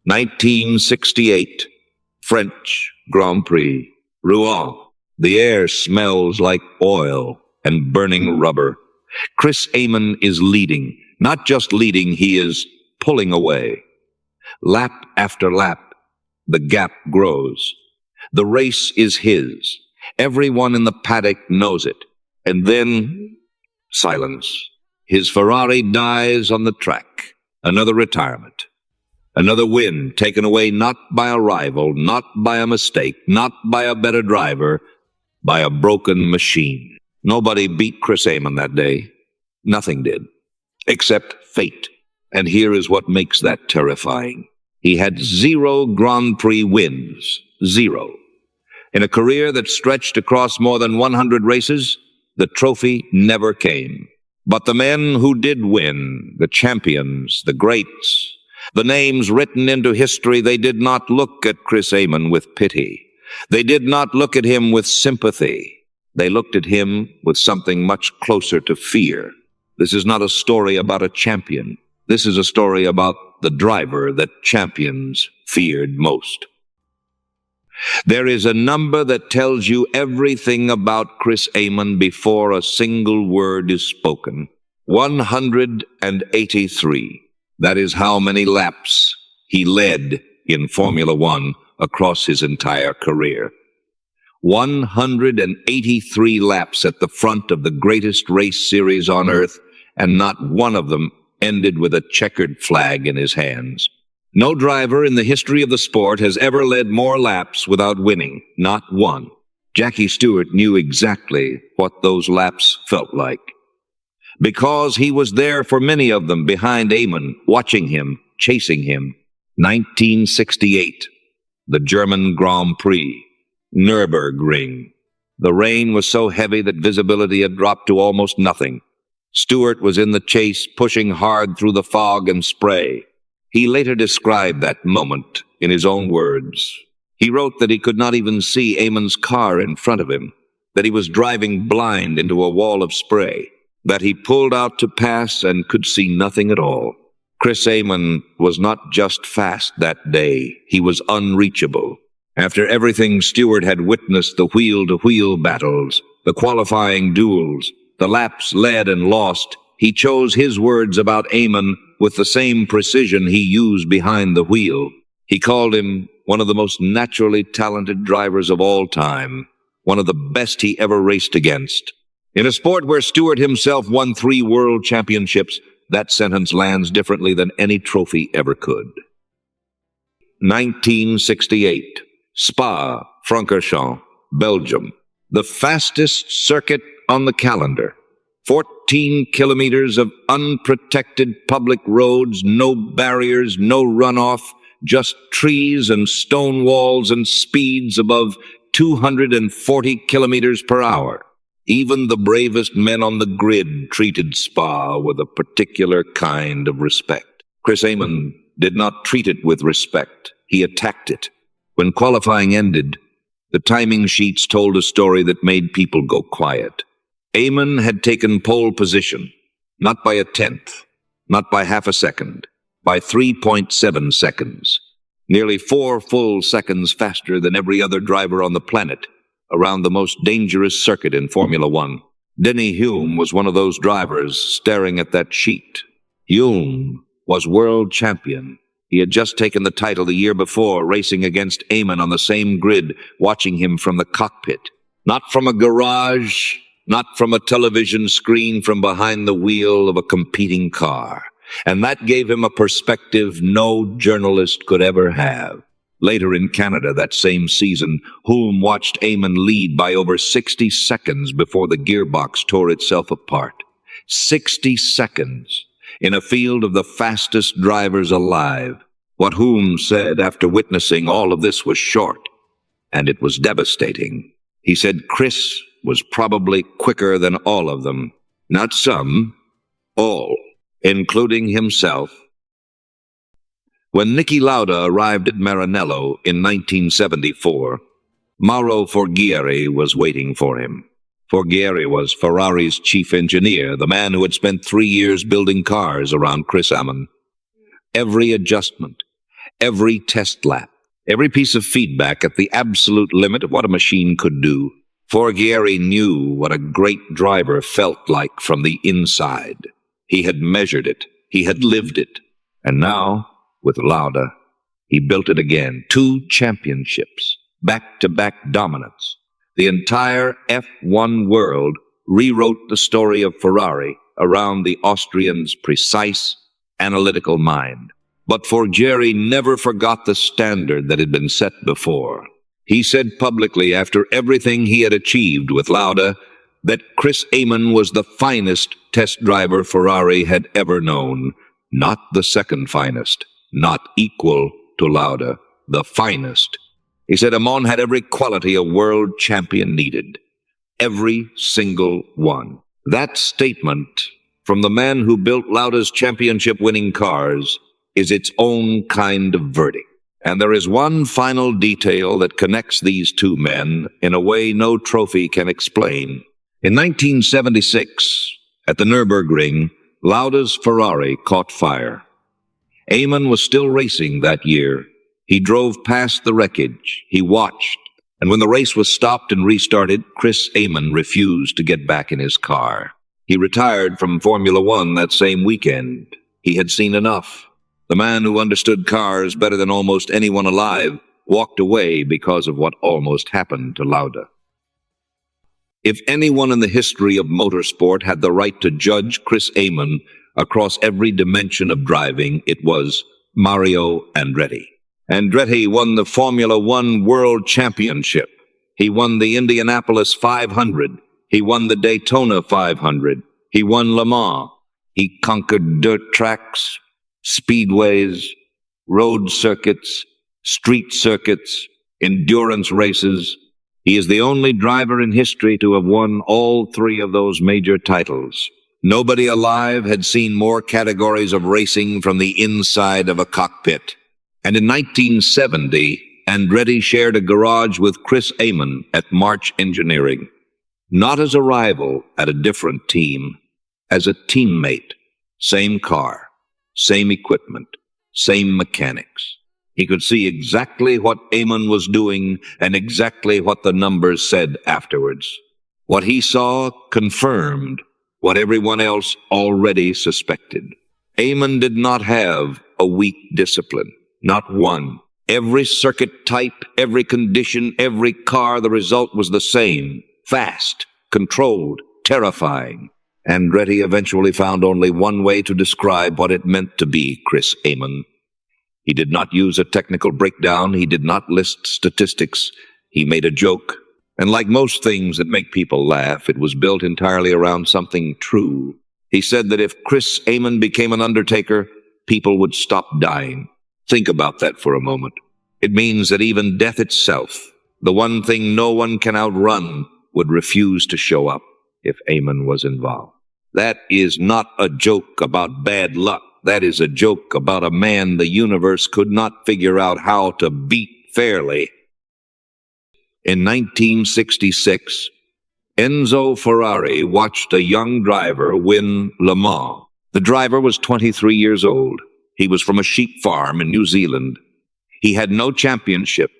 1968, French Grand Prix, Rouen. The air smells like oil and burning rubber. Chris Amon is leading. Not just leading, he is pulling away. Lap after lap, the gap grows. The race is his. Everyone in the paddock knows it. And then, silence. His Ferrari dies on the track. Another retirement. Another win taken away not by a rival, not by a mistake, not by a better driver, by a broken machine. Nobody beat Chris Amon that day. Nothing did. Except fate. And here is what makes that terrifying. He had 0 Grand Prix wins. 0. In a career that stretched across more than 100 races, the trophy never came. But the men who did win, the champions, the greats, the names written into history, they did not look at Chris Amon with pity. They did not look at him with sympathy. They looked at him with something much closer to fear. This is not a story about a champion. This is a story about the driver that champions feared most. There is a number that tells you everything about Chris Amon before a single word is spoken. 183. That is how many laps he led in Formula One across his entire career. 183 laps at the front of the greatest race series on earth, and not one of them ended with a checkered flag in his hands. No driver in the history of the sport has ever led more laps without winning. Not one. Jackie Stewart knew exactly what those laps felt like. Because he was there for many of them behind Amon, watching him, chasing him. 1968, the German Grand Prix, Nürburgring. The rain was so heavy that visibility had dropped to almost nothing. Stewart was in the chase, pushing hard through the fog and spray. He later described that moment in his own words. He wrote that he could not even see Amon's car in front of him, that he was driving blind into a wall of spray, that he pulled out to pass and could see nothing at all. Chris Amon was not just fast that day, he was unreachable. After everything Stewart had witnessed, the wheel-to-wheel battles, the qualifying duels, the laps led and lost, he chose his words about Amon with the same precision he used behind the wheel. He called him one of the most naturally talented drivers of all time, one of the best he ever raced against. In a sport where Stewart himself won 3 world championships, that sentence lands differently than any trophy ever could. 1968, Spa-Francorchamps, Belgium. The fastest circuit on the calendar. 14 kilometers of unprotected public roads, no barriers, no runoff, just trees and stone walls and speeds above 240 kilometers per hour. Even the bravest men on the grid treated Spa with a particular kind of respect. Chris Amon did not treat it with respect. He attacked it. When qualifying ended, the timing sheets told a story that made people go quiet. Amon had taken pole position, not by a tenth, not by half a second, by 3.7 seconds, nearly 4 full seconds faster than every other driver on the planet, around the most dangerous circuit in Formula One. Denny Hulme was one of those drivers staring at that sheet. Hulme was world champion. He had just taken the title the year before, racing against Amon on the same grid, watching him from the cockpit. Not from a garage, not from a television screen, from behind the wheel of a competing car. And that gave him a perspective no journalist could ever have. Later in Canada that same season, Hulme watched Amon lead by over 60 seconds before the gearbox tore itself apart. 60 seconds in a field of the fastest drivers alive. What Hulme said after witnessing all of this was short, and it was devastating. He said Chris was probably quicker than all of them. Not some, all, including himself. When Niki Lauda arrived at Maranello in 1974, Mauro Forghieri was waiting for him. Forghieri was Ferrari's chief engineer, the man who had spent 3 years building cars around Chris Amon. Every adjustment, every test lap, every piece of feedback at the absolute limit of what a machine could do. Forghieri knew what a great driver felt like from the inside. He had measured it. He had lived it. And now, with Lauda, he built it again. 2 championships, back-to-back dominance. The entire F1 world rewrote the story of Ferrari around the Austrian's precise, analytical mind. But Forghieri never forgot the standard that had been set before. He said publicly, after everything he had achieved with Lauda, that Chris Amon was the finest test driver Ferrari had ever known. Not the second finest, not equal to Lauda, the finest. He said Amon had every quality a world champion needed. Every single one. That statement from the man who built Lauda's championship-winning cars is its own kind of verdict. And there is one final detail that connects these 2 men in a way no trophy can explain. In 1976, at the Nürburgring, Lauda's Ferrari caught fire. Amon was still racing that year. He drove past the wreckage. He watched. And when the race was stopped and restarted, Chris Amon refused to get back in his car. He retired from Formula One that same weekend. He had seen enough. The man who understood cars better than almost anyone alive walked away because of what almost happened to Lauda. If anyone in the history of motorsport had the right to judge Chris Amon across every dimension of driving, it was Mario Andretti. Andretti won the Formula One World Championship. He won the Indianapolis 500. He won the Daytona 500. He won Le Mans. He conquered dirt tracks, speedways, road circuits, street circuits, endurance races. He is the only driver in history to have won all 3 of those major titles. Nobody alive had seen more categories of racing from the inside of a cockpit. And in 1970, Andretti shared a garage with Chris Amon at March Engineering. Not as a rival at a different team, as a teammate. Same car, same equipment, same mechanics. He could see exactly what Amon was doing and exactly what the numbers said afterwards. What he saw confirmed what everyone else already suspected. Amon did not have a weak discipline, not one. Every circuit type, every condition, every car, the result was the same. Fast, controlled, terrifying. Andretti eventually found only one way to describe what it meant to be Chris Amon. He did not use a technical breakdown. He did not list statistics. He made a joke. And like most things that make people laugh, it was built entirely around something true. He said that if Chris Amon became an undertaker, people would stop dying. Think about that for a moment. It means that even death itself, the one thing no one can outrun, would refuse to show up if Amon was involved. That is not a joke about bad luck. That is a joke about a man the universe could not figure out how to beat fairly. In 1966, Enzo Ferrari watched a young driver win Le Mans. The driver was 23 years old. He was from a sheep farm in New Zealand. He had no championship,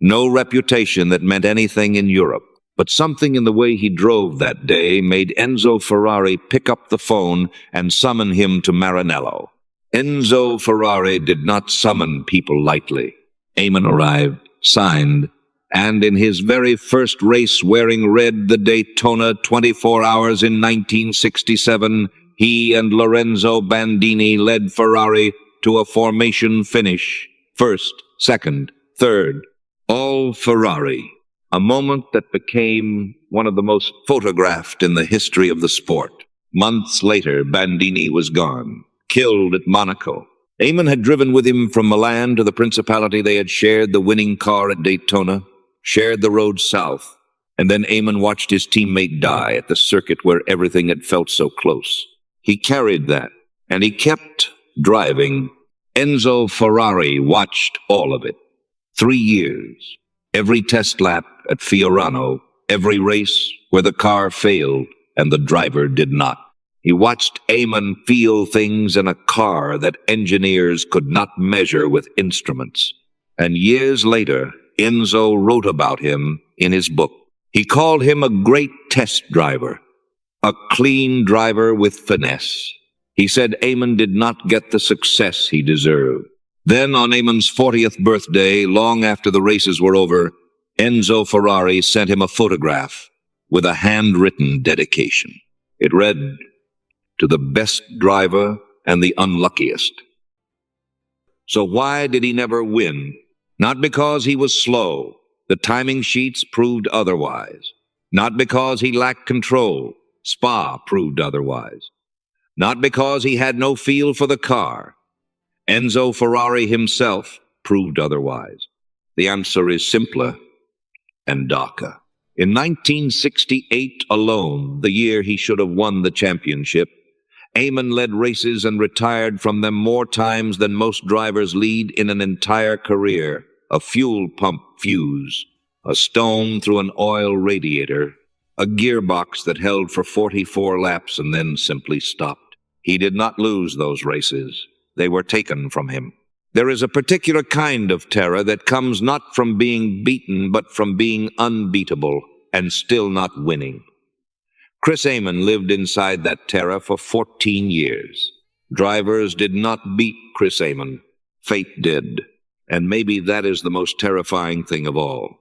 no reputation that meant anything in Europe. But something in the way he drove that day made Enzo Ferrari pick up the phone and summon him to Maranello. Enzo Ferrari did not summon people lightly. Amon arrived, signed, and in his very first race wearing red, the Daytona 24 Hours in 1967, he and Lorenzo Bandini led Ferrari to a formation finish. First, second, third, all Ferrari. A moment that became one of the most photographed in the history of the sport. Months later, Bandini was gone, killed at Monaco. Amon had driven with him from Milan to the Principality. They had shared the winning car at Daytona, shared the road south, and then Amon watched his teammate die at the circuit where everything had felt so close. He carried that, and he kept driving. Enzo Ferrari watched all of it. 3 years. Every test lap at Fiorano, every race where the car failed and the driver did not. He watched Amon feel things in a car that engineers could not measure with instruments. And years later, Enzo wrote about him in his book. He called him a great test driver, a clean driver with finesse. He said Amon did not get the success he deserved. Then, on Amon's 40th birthday, long after the races were over, Enzo Ferrari sent him a photograph with a handwritten dedication. It read, "To the best driver and the unluckiest." So why did he never win? Not because he was slow. The timing sheets proved otherwise. Not because he lacked control. Spa proved otherwise. Not because he had no feel for the car. Enzo Ferrari himself proved otherwise. The answer is simpler and darker. In 1968 alone, the year he should have won the championship, Amon led races and retired from them more times than most drivers lead in an entire career. A fuel pump fuse, a stone through an oil radiator, a gearbox that held for 44 laps and then simply stopped. He did not lose those races. They were taken from him. There is a particular kind of terror that comes not from being beaten, but from being unbeatable and still not winning. Chris Amon lived inside that terror for 14 years. Drivers did not beat Chris Amon. Fate did. And maybe that is the most terrifying thing of all.